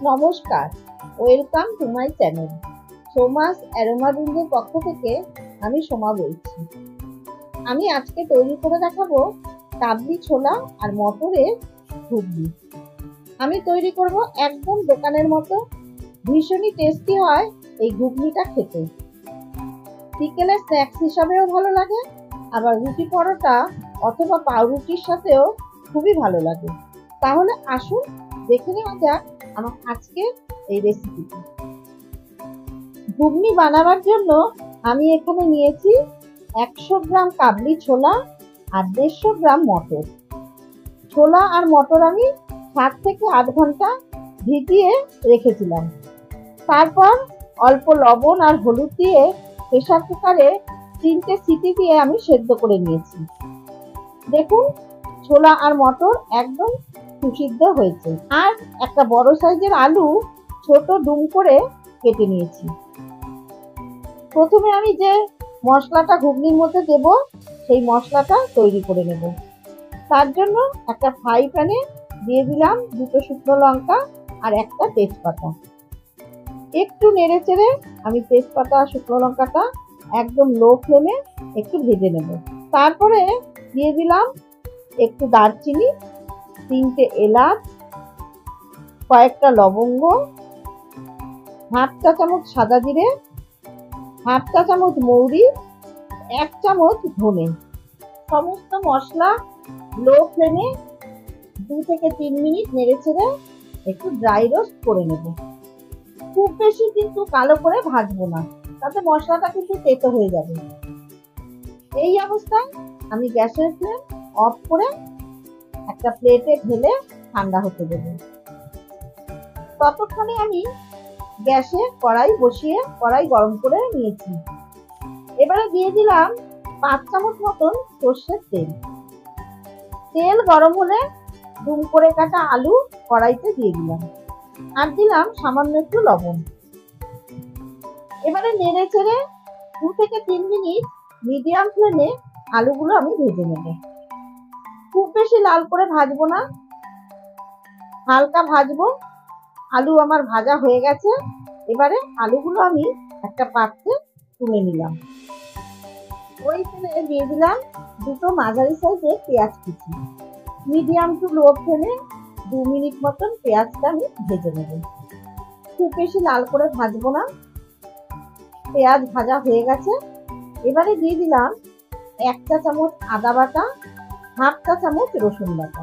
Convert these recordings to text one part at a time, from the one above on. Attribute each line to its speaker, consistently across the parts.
Speaker 1: নমস্কার, welcome to my channel. সোমাস অ্যারোমাবুন্দের পক্ষ থেকে আমি সোমা বলছি। আমি আজকে তৈরি করে দেখাবো কাবলি ছোলা আর মটরের ঘুগনি। আমি তৈরি করব একদম দোকানের মতো। ভীষণই টেস্টি হয় এই ঘুগনিটা খেতে। বিকেলে স্ন্যাক্স হিসাবেও ভালো লাগে, আবার রুটি পরোটা অথবা পাউরুটির সাথেও খুবই ভালো লাগে। তাহলে আসুন দেখে নেওয়া যাক আমার আজকের এই রেসিপিটি। ঘুগনি বানাবার জন্য আমি এখানে নিয়েছি 100 গ্রাম কাবলি ছোলা আর 150 গ্রাম মটর। ছোলা আর মটর আমি 7 থেকে 8 ঘন্টা ভিজিয়ে রেখেছিলাম। তারপর অল্প লবণ আর হলুদ দিয়ে প্রেসার কুকারে 3টে সিটি দিয়ে আমি সেদ্ধ করে নিয়েছি। দেখুন, ছোলা আর মটর একদম সুসিদ্ধ হয়েছে। আর একটা বড় সাইজের আলু ছোট ডুম করে কেটে নিয়েছি। প্রথমে আমি যে মশলাটা ঘুগনির মধ্যে দেব সেই মশলাটা তৈরি করে নেব। তার জন্য একটা ফ্রাই প্যানে দিয়ে দিলাম 2টো শুকনো লঙ্কা আর একটা তেজপাতা। একটু নেড়ে চেড়ে আমি তেজপাতা আর শুকনো লঙ্কাটা একদম লো ফ্লেমে একটু ভেজে নেব। তারপরে দিয়ে দিলাম একটু দারচিনি, 3টে এলাচ, কয়েকটা লবঙ্গ, হাফ চা চামচ সাদা জিরে, হাফ চা চামচ মৌরি, 1 চামচ ধনে। সমস্ত মশলা লো ফ্লেমে 2 থেকে 3 মিনিট নেড়ে চেড়ে একটু ড্রাই রোস্ট করে নেব। খুব বেশি কিন্তু কালো করে ভাজবো না, তাতে মশলাটা কিন্তু তেতো হয়ে যাবে। এই অবস্থায় আমি গ্যাসের ফ্লেম অফ করে একটা প্লেটে ঢেলে ঠান্ডা হতে দেব। ততক্ষণে আমি গ্যাসে কড়াই বসিয়ে কড়াই গরম করে নিয়েছি। এবারে দিয়ে দিলাম 5 চামচ মতন সর্ষের তেল। তেল গরম হলে ডুম করে কাটা আলু কড়াইতে দিয়ে দিলাম আর দিলাম সামান্য একটু লবণ। এবারে নেড়ে চেড়ে 2 থেকে 3 মিনিট মিডিয়াম ফ্লেমে আলুগুলো আমি ভেজে নেব। খুব বেশি লাল করে ভাজবো না, হালকা ভাজবো। আলু আমার ভাজা হয়ে গেছে। এবারে আলুগুলো আমি একটা পাত্রে তুলে নিলাম। ওই তেলে দিয়ে দিলাম 2টো মাঝারি সাইজের পেঁয়াজ কুচি। মিডিয়াম টু লো ফ্লেমে 2 মিনিট মতন পেঁয়াজটা আমি ভেজে নেব। খুব বেশি লাল করে ভাজবো না। পেঁয়াজ ভাজা হয়ে গেছে। এবারে দিয়ে দিলাম 1 চা চামচ আদা বাটা, হাফ চা চামচ রসুন বাটা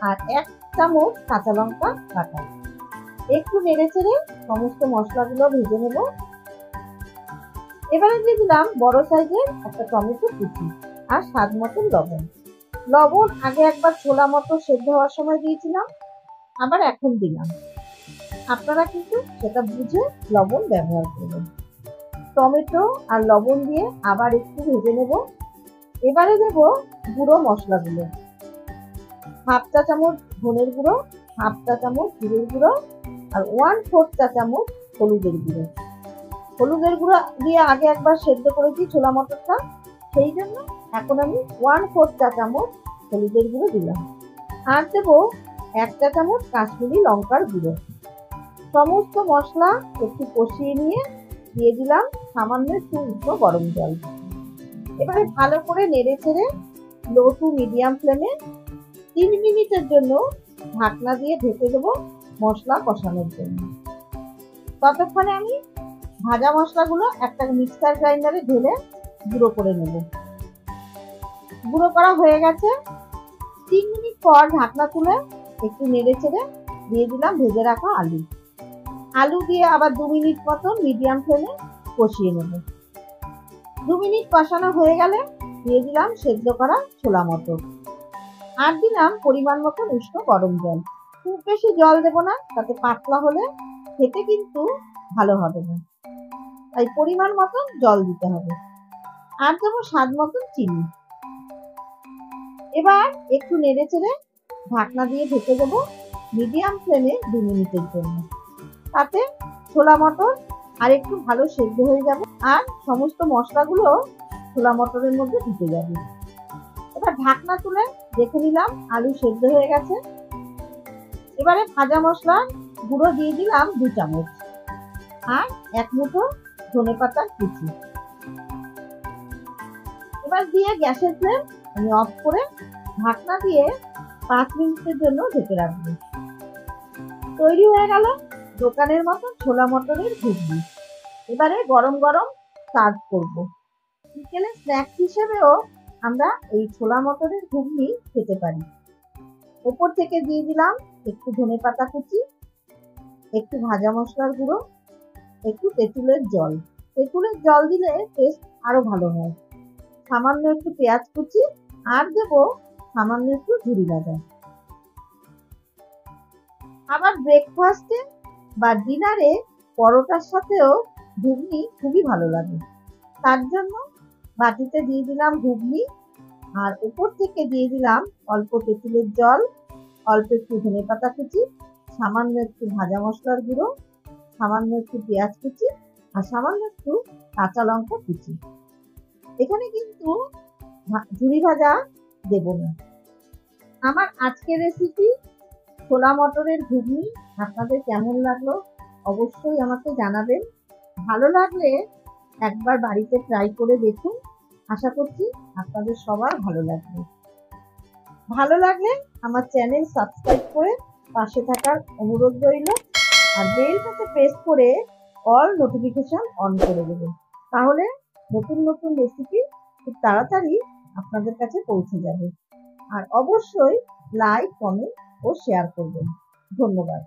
Speaker 1: আর 1 চামচ কাঁচা লঙ্কা বাটা। একটু নেড়ে চেড়ে সমস্ত মশলাগুলো ভেজে নেব। এবারে দিয়ে দিলাম বড় সাইজের একটা টমেটো কুচি আর স্বাদ মতন লবণ। লবণ আগে একবার ছোলা মটর সেদ্ধ হওয়ার সময় দিয়েছিলাম, আবার এখন দিলাম। আপনারা কিন্তু সেটা বুঝে লবণ ব্যবহার করবেন। টমেটো আর লবণ দিয়ে আবার একটু ভেজে নেব। এবারে দেব গুঁড়ো মশলাগুলো। হাফ চা চামচ ধনের গুঁড়ো, হাফ চা চামচ জিরের গুঁড়ো আর 1/4 চা চামচ হলুদের গুঁড়ো। হলুদের গুঁড়ো দিয়ে আগে একবার সেদ্ধ করেছি ছোলা মটরটা, সেই জন্য এখন আমি 1/4 চা চামচ হলুদের গুঁড়ো দিলাম। আর দেব 1 চা চামচ কাশ্মীরি লঙ্কার গুঁড়ো। সমস্ত মশলা একটু কষিয়ে নিয়ে দিয়ে দিলাম সামান্য একটু উষ্ণ গরম জল। এবারে ভালো করে নেড়ে চেড়ে লো টু মিডিয়াম ফ্লেমে 3 মিনিটের জন্য ঢাকনা দিয়ে ঢেকে দেবো মশলা কষানোর জন্য। ততক্ষণে আমি ভাজা মশলাগুলো একটা মিক্সার গ্রাইন্ডারে ঢেলে গুঁড়ো করে নেব। গুঁড়ো করা হয়ে গেছে। 3 মিনিট পর ঢাকনা তুলে একটু নেড়ে চেড়ে দিয়ে দিলাম ভেজে রাখা আলু। আলু দিয়ে আবার 2 মিনিট মতন মিডিয়াম ফ্লেমে কষিয়ে নেব। 2 মিনিট কষানো হয়ে গেলে দিয়ে দিলাম সেদ্ধ করা ছোলা মটর আর দিলাম পরিমাণ মতন উষ্ণ গরম জল। খুব বেশি জল দেব না, তাতে পাতলা হলে খেতে কিন্তু ভালো হবে না, তাই পরিমাণ মতন জল দিতে হবে। আর দেবো স্বাদ মতন চিনি। এবার একটু নেড়ে চেড়ে ঢাকনা দিয়ে ঢেকে দেবো মিডিয়াম ফ্লেমে 2 মিনিটের জন্য। তাতে ছোলা মটর আর একটু ভালো সেদ্ধ হয়ে যাবে আর সমস্ত মশলাগুলো ছোলা মটরের মধ্যে ঢুকে যাবে। এবার ঢাকনা তুলে দেখে নিলাম আলু সেদ্ধ হয়ে গেছে। এবারে ভাজা মশলা গুঁড়ো দিয়ে দিলাম 2 চামচ, আর 1 মুঠো ধনেপাতার কুচি। এবার দিয়ে গ্যাসের ফ্লেম আমি অফ করে ঢাকনা দিয়ে 5 মিনিটের জন্য ঢেকে রাখবো। তৈরি হয়ে গেল দোকানের মতো ছোলা মটরের ঘুগনি। এবারে গরম গরম সার্ভ করব। বিকেলে স্ন্যাক্স হিসেবেও আমরা এই ছোলা মটরের ঘুগনি খেতে পারি। উপর থেকে দিয়ে দিলাম একটু ধনেপাতা কুচি, একটু ভাজা মশলার গুঁড়ো, একটু তেঁতুলের জল। তেঁতুলের জল দিলে টেস্ট আরো ভালো হয়। সামান্য একটু পেঁয়াজ কুচি, আর দেব সামান্য একটু ঝুরি ভাজা। আবার ব্রেকফাস্টে বা ডিনারে পরোটার সাথেও ঘুগনি খুবই ভালো লাগে। তার জন্য বাটিতে দিয়ে দিলাম ঘুগনি, আর উপর থেকে দিয়ে দিলাম অল্প তেঁতুলের জল, অল্প একটু ধনেপাতা কুচি, সামান্য একটু ভাজা মশলার গুঁড়ো, সামান্য একটু পেঁয়াজ কুচি, আর সামান্য একটু কাঁচা লঙ্কা কুচি। এখানে কিন্তু ঝুরি ভাজা দেব না। আমার আজকের রেসিপি ছোলা মটরের ঘুগনি আপনাদের কেমন লাগলো অবশ্যই আমাকে জানাবেন। ভালো লাগলে একবার বাড়িতে ট্রাই করে দেখুন। আশা করছি আপনাদের সবার ভালো লাগবে। ভালো লাগলে আমার চ্যানেল সাবস্ক্রাইব করে পাশে থাকার অনুরোধ রইল, আর বেলটাতে প্রেস করে অল নোটিফিকেশন অন করে দেবেন। তাহলে নতুন নতুন রেসিপি খুব তাড়াতাড়ি আপনাদের কাছে পৌঁছে যাবে। আর অবশ্যই লাইক, কমেন্ট ও শেয়ার করবেন। ধন্যবাদ।